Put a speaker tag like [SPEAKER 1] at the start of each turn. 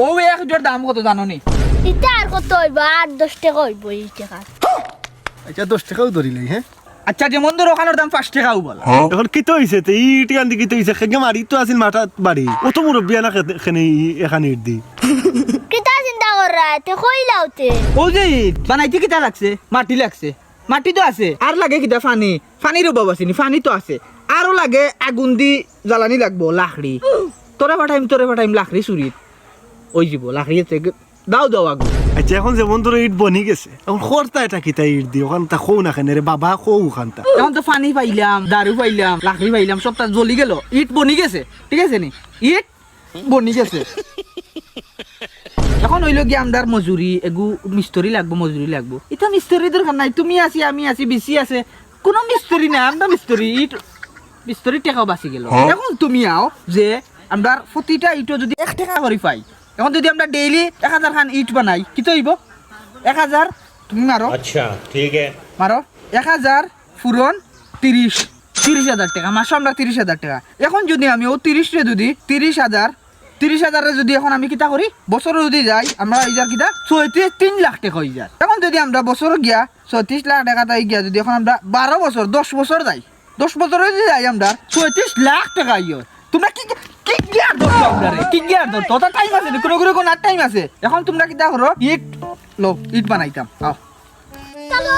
[SPEAKER 1] ও এক জোর দাম কত জানো নি?
[SPEAKER 2] ইটা আর কত হইব? 8-10 টাকা হইব এই টাকা।
[SPEAKER 3] আচ্ছা 10 টাকাও ধরিলাই হ্যাঁ
[SPEAKER 1] আচ্ছা যেমন ধর ওখানোর দাম 5 টাকাও বল।
[SPEAKER 3] এখন কি তো হইছে তে ইট গান্দি কি তো হইছে খেগে মারি তো আছিল মাথা বাড়ি অত মুরব্বি না খেনে এখানে ইট দি
[SPEAKER 2] কিতা চিন্তা করা তে কইলাওতে
[SPEAKER 1] ও যে ইট বানাইতে কিটা লাগছে? মাটি লাগছে, মাটি তো আছে। আর লাগে কিটা? ফানি, ফানির অভাব আছে নি? ফানি তো আছে। আরো লাগে আগুন দি জ্বালানি লাগবো, লাকড়ি। তোরে পাঠাইম লাকড়ি চুরিত ওই যাব লাকড়ি দাও দাও আগুন।
[SPEAKER 3] আচ্ছা এখন যেমন ধরো ইট বনি গেছে এখন খরতা এটা কিতা ইট দি ওখান তা খৌ না খেনে রে বাবা খৌ ওখানটা
[SPEAKER 1] এখন তো ফানি পাইলাম, দারু পাইলাম, লাকড়ি পাইলাম, সবটা জ্বলি গেল, ইট বনি গেছে। ঠিক আছে নি? ইট বনি গেছে। এখন হইল গিয়ে আমদার মজুরি, এগু মিস্ত্রি লাগবো, মজুরি লাগবো। এটা মিস্ত্রি দরকার নাই, তুমি আছি, আমি আছি, বেশি আছে, কোনো মিস্ত্রি নাই। আমরা মিস্ত্রি, ইট মিস্ত্রি টাকাও বাঁচি গেল। এখন তুমি আও যে আমরা প্রতিটা ইটও যদি 1 টাকা করে পাই, এখন যদি আমরা ডেইলি 1000 খান ইট বানাই, কি তো হইব? 1000 তুমি মারো,
[SPEAKER 4] अच्छा ठीक है
[SPEAKER 1] মারো 1000 ফুরন 30,000 টাকা, মাসে আমরা 30,000 টাকা। এখন যদি আমি ও 30 রে যদি 30,000 যদি এখন আমি কিতা করি, বছরে যদি যাই আমরা ইজার কিতা 3 লাখ টাকা হয়ে যায়। এখন যদি আমরা বছর গিয়া 34 লাখ টাকা তাই গিয়া যদি এখন আমরা 12 বছর 10 বছর যাই, 10 বছরে যদি যাই আমরা 34 লাখ টাকা ইয়। তোমরা কি কি গিয়ার ধরছো? আমরা কি গিয়ার ধরছো? তোটা টাইম আছে, কোনো টাইম আছে। এখন তোমরা কিতা করো, ইট লো, ইট বানাইতাম। আও
[SPEAKER 2] চলো।